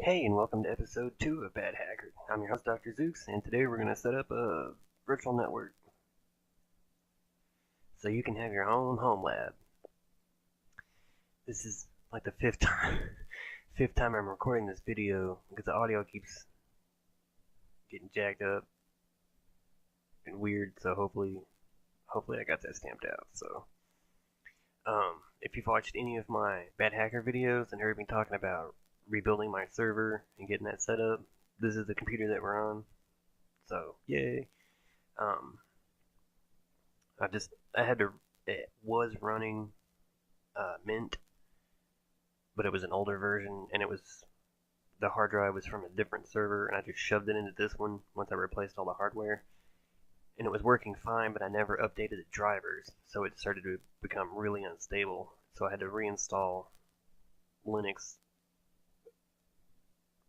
Hey, and welcome to episode 2 of Bad Hacker. I'm your host, Dr. Zooks, and today we're going to set up a virtual network so you can have your own home lab. This is like the fifth time I'm recording this video because the audio keeps getting jacked up and weird, so hopefully I got that stamped out. So, if you've watched any of my Bad Hacker videos and heard me talking about rebuilding my server and getting that set up, this is the computer that we're on. So, yay. It was running Mint, but it was an older version, and the hard drive was from a different server, and I just shoved it into this one once I replaced all the hardware. And it was working fine, but I never updated the drivers, so it started to become really unstable. So I had to reinstall Linux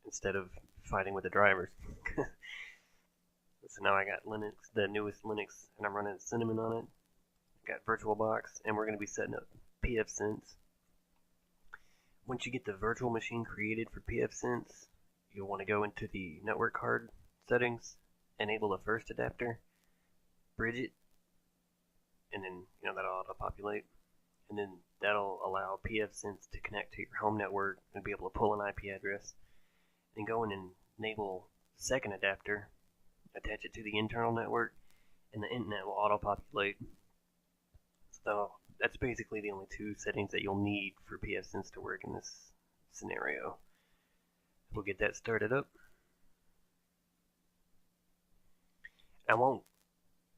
instead of fighting with the drivers. So now I got Linux, the newest Linux, and I'm running Cinnamon on it. Got VirtualBox, and we're going to be setting up pfSense. Once you get the virtual machine created for pfSense, you'll want to go into the network card settings, enable the first adapter, bridge it, and then that'll auto-populate, and then that'll allow pfSense to connect to your home network and be able to pull an IP address. Then go in and enable the second adapter, attach it to the internal network, and the internet will auto-populate. So that's basically the only two settings that you'll need for pfSense to work in this scenario. We'll get that started up. I won't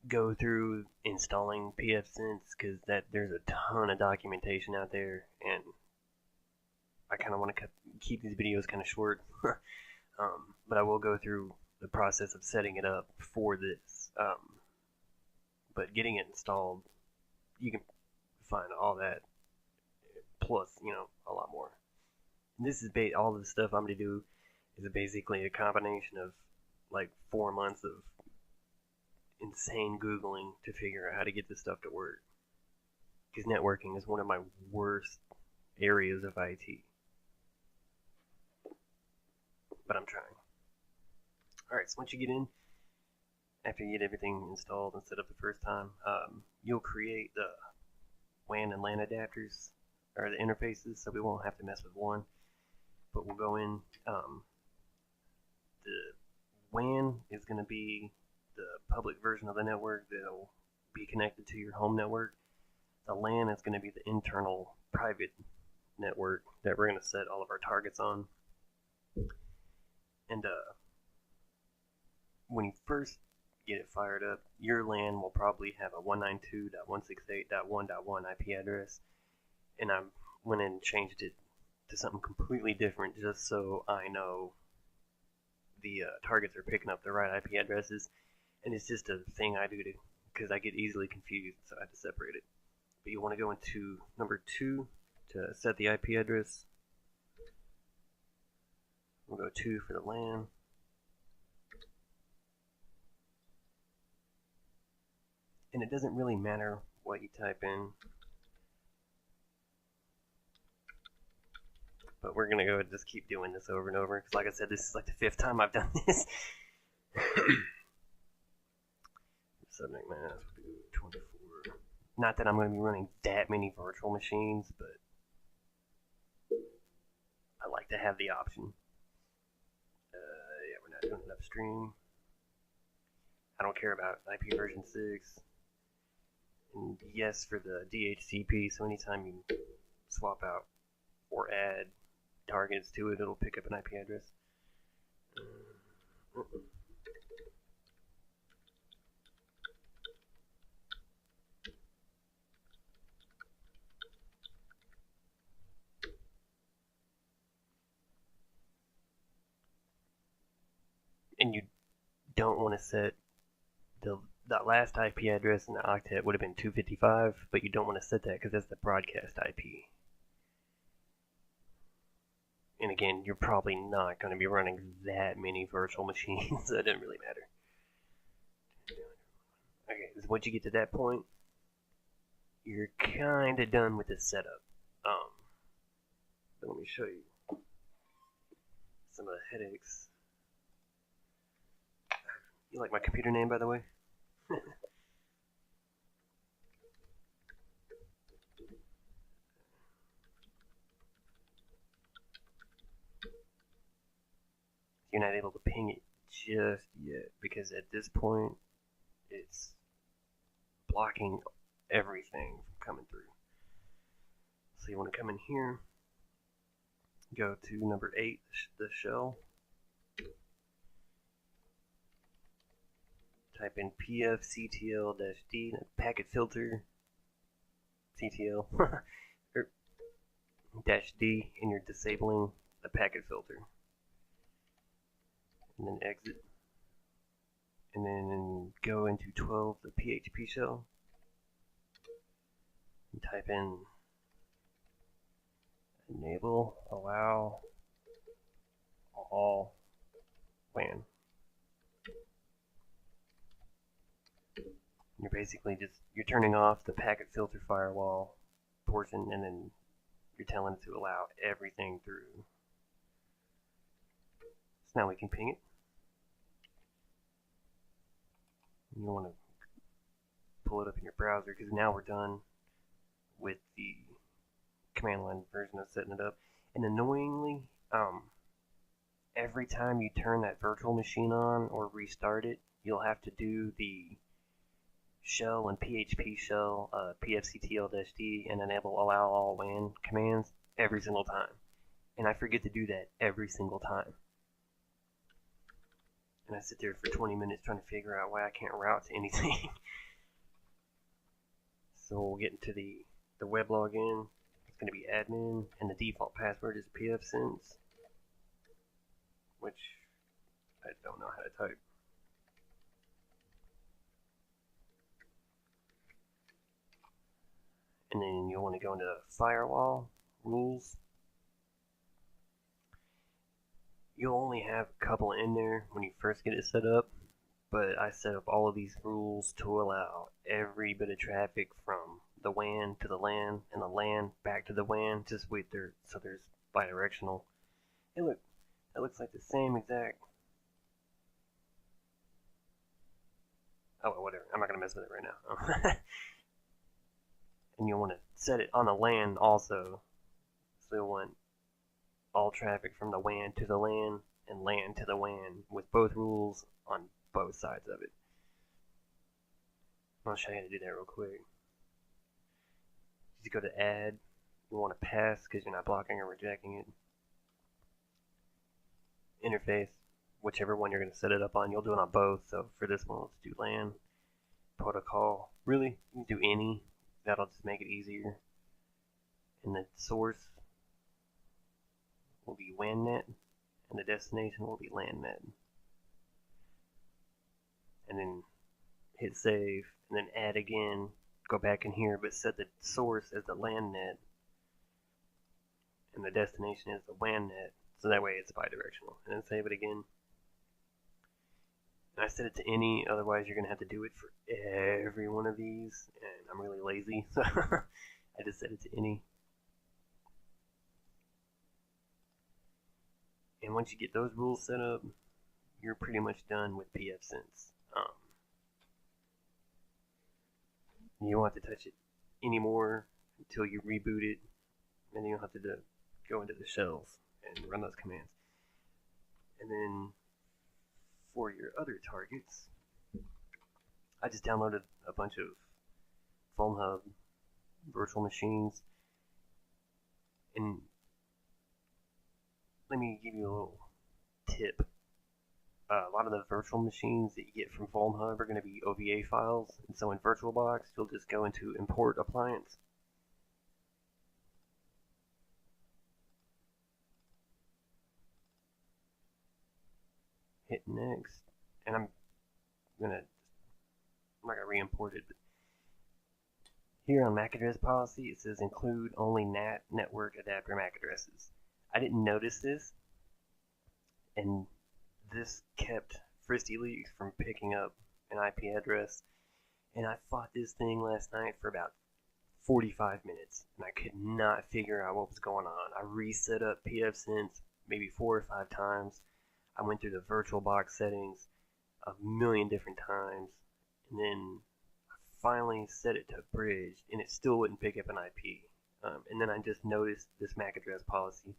go through installing pfSense because there's a ton of documentation out there, and I kind of want to keep these videos kind of short. But I will go through the process of setting it up for this. But getting it installed, you can find all that plus a lot more. And this is all the stuff I'm going to do is basically a combination of like 4 months of insane Googling to figure out how to get this stuff to work, because networking is one of my worst areas of IT, but I'm trying. Alright, so once you get in, after you get everything installed and set up the first time, you'll create the WAN and LAN adapters, or the interfaces, so we won't have to mess with one. But we'll go in, the WAN is going to be the public version of the network that'll be connected to your home network. The LAN is going to be the internal private network that we're going to set all of our targets on. And when you first get it fired up, your LAN will probably have a 192.168.1.1 IP address, and I went in and changed it to something completely different just so I know the targets are picking up the right IP addresses. And it's just a thing I do because I get easily confused, so I had to separate it. But you want to go into number 2 to set the IP address. We'll go 2 for the LAN. And it doesn't really matter what you type in, but we're going to go and just keep doing this over and over, because like I said, this is like the 5th time I've done this. Subject mask 24. Not that I'm going to be running that many virtual machines, but I like to have the option. Yeah, we're not doing it upstream. I don't care about IP version 6. And yes for the DHCP, so anytime you swap out or add targets to it, it'll pick up an IP address. And you don't want to set that last IP address in the octet would have been 255, but you don't want to set that because that's the broadcast IP. And again, you're probably not going to be running that many virtual machines, so it doesn't really matter. Okay, so once you get to that point, you're kind of done with the setup. Let me show you. some of the headaches. You like my computer name, by the way? You're not able to ping it just yet because at this point it's blocking everything from coming through. So you want to come in here, go to number 8, the shell, type in pfctl-d, packet filter ctl -d, and you're disabling the packet filter. And then exit, and then go into 12, the PHP shell, and type in enable allow all WAN. You're basically you're turning off the packet filter firewall portion, and then you're telling it to allow everything through. So now we can ping it. You want to pull it up in your browser because now we're done with the command line version of setting it up. And annoyingly, every time you turn that virtual machine on or restart it, you'll have to do the shell and PHP shell, pfctl-d, and enable allow all WAN commands every single time. And I forget to do that every single time. And I sit there for 20 minutes trying to figure out why I can't route to anything. So we'll get into the web login. It's going to be admin, and the default password is pfsense, which I don't know how to type. And then you'll want to go into firewall rules. You'll only have a couple in there when you first get it set up, but I set up all of these rules to allow every bit of traffic from the WAN to the LAN and the LAN back to the WAN. Just wait there, so there's bidirectional. Hey, look, that looks like the same exact. Oh, well, whatever. I'm not gonna mess with it right now. And you'll want to set it on the LAN also. So you'll want all traffic from the WAN to the LAN and LAN to the WAN with both rules on both sides of it. I'll show you how to do that real quick. Just go to add. You want to pass because you're not blocking or rejecting it. Interface, whichever one you're going to set it up on, you'll do it on both. So for this one, let's do LAN. Protocol. Really? You can do any. That'll just make it easier. And the source will be WANnet, and the destination will be LANnet. And then hit save, and then add again, go back in here, but set the source as the LANnet, and the destination is the WANnet, so that way it's bidirectional. And then save it again. And I set it to any, otherwise you're going to have to do it for every one of these, and I'm really lazy, so I just set it to any. And once you get those rules set up, you're pretty much done with pfSense. You won't have to touch it anymore until you reboot it, and then you'll have to go into the shells and run those commands. And then for your other targets, I just downloaded a bunch of Phone Hub virtual machines, and let me give you a little tip. A lot of the virtual machines that you get from Phone Hub are going to be OVA files, and so in VirtualBox, you'll just go into Import Appliance. Hit Next, and I'm not going to re-import it, but here on MAC address policy, it says include only NAT network adapter MAC addresses. I didn't notice this, and this kept Fristy Leaks from picking up an IP address, and I fought this thing last night for about 45 minutes, and I could not figure out what was going on. I reset up pfSense maybe 4 or 5 times. I went through the VirtualBox settings a million different times, and then I finally set it to bridge, and it still wouldn't pick up an IP. And then I just noticed this MAC address policy.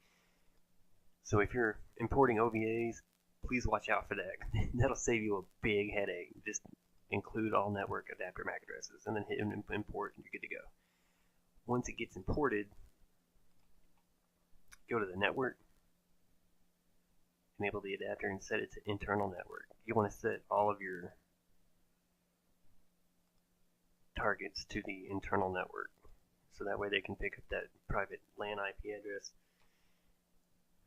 So if you're importing OVAs, please watch out for that. That'll save you a big headache. Just include all network adapter MAC addresses, and then hit import, and you're good to go. Once it gets imported, go to the network, enable the adapter, and set it to internal network. You want to set all of your targets to the internal network, so that way they can pick up that private LAN IP address.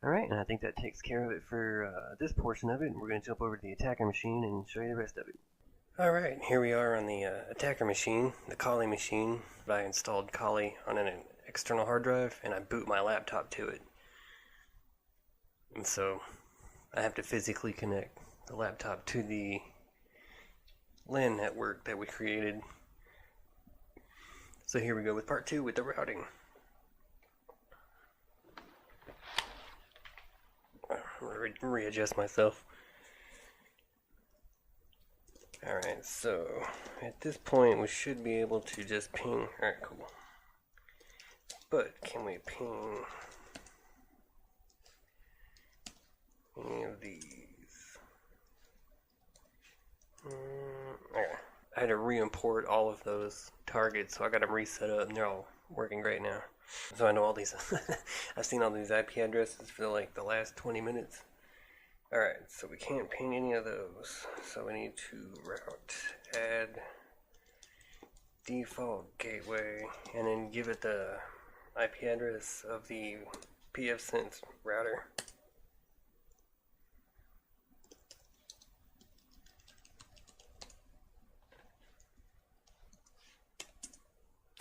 Alright, and I think that takes care of it for this portion of it, and we're going to jump over to the attacker machine and show you the rest of it. Alright, here we are on the attacker machine, the Kali machine. I installed Kali on an external hard drive, and I boot my laptop to it. And so I have to physically connect the laptop to the LAN network that we created. So here we go with part 2 with the routing. I'm going to readjust myself. Alright, so at this point we should be able to just ping. Alright, cool. But can we ping any of these? Okay. I had to re-import all of those targets, so I got them reset up, and they're all working great now. So I know all these. I've seen all these IP addresses for like the last 20 minutes. Alright, so we can't ping any of those. So we need to route, add default gateway, and then give it the IP address of the pfSense router.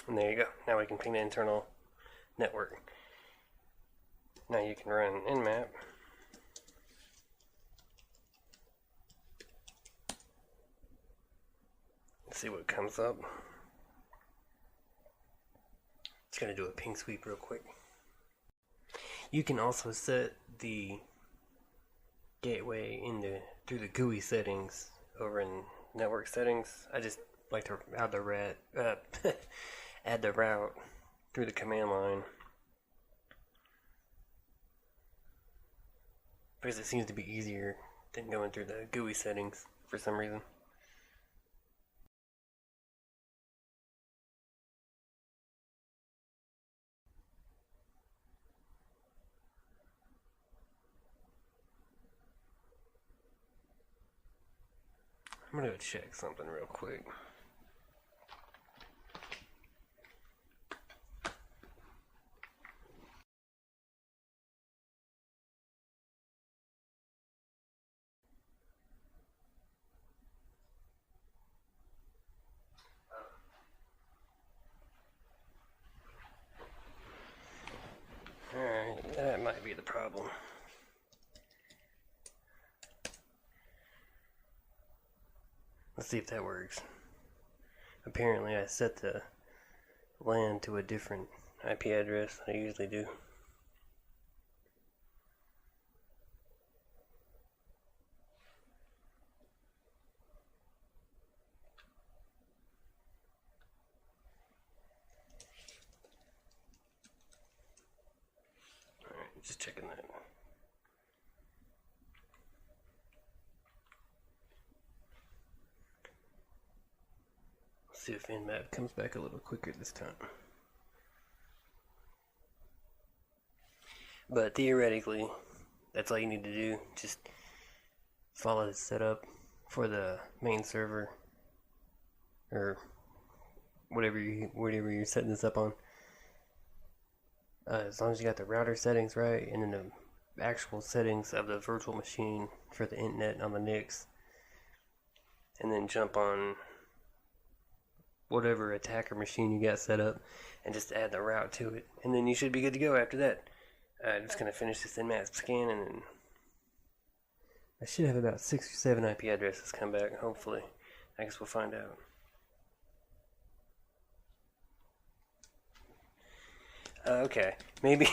And there you go. Now we can ping the internal network. Now you can run nmap. See what comes up. Just gonna do a ping sweep real quick. You can also set the gateway through the GUI settings over in network settings. I just like to add the route through the command line because it seems to be easier than going through the GUI settings for some reason. I'm gonna go check something real quick. Alright, that might be the problem. Let's see if that works. Apparently I set the LAN to a different IP address than I usually do. Alright, just checking that. See if nmap comes back a little quicker this time. But theoretically, that's all you need to do. Just follow the setup for the main server, or whatever you're setting this up on. As long as you got the router settings right, and then the actual settings of the virtual machine for the internet on the NICs, and then jump on whatever attacker machine you got set up and just add the route to it, and then you should be good to go after that. I'm just going to finish this nmap scan, and then I should have about 6 or 7 IP addresses come back, hopefully. I guess we'll find out. Okay, maybe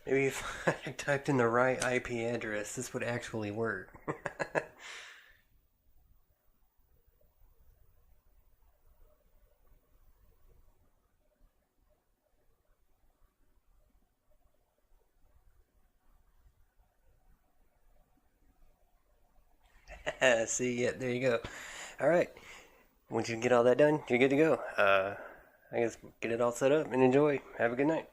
Maybe if I typed in the right IP address, this would actually work. See, yeah, there you go. All right. Once you get all that done, you're good to go. I guess get it all set up and enjoy. Have a good night.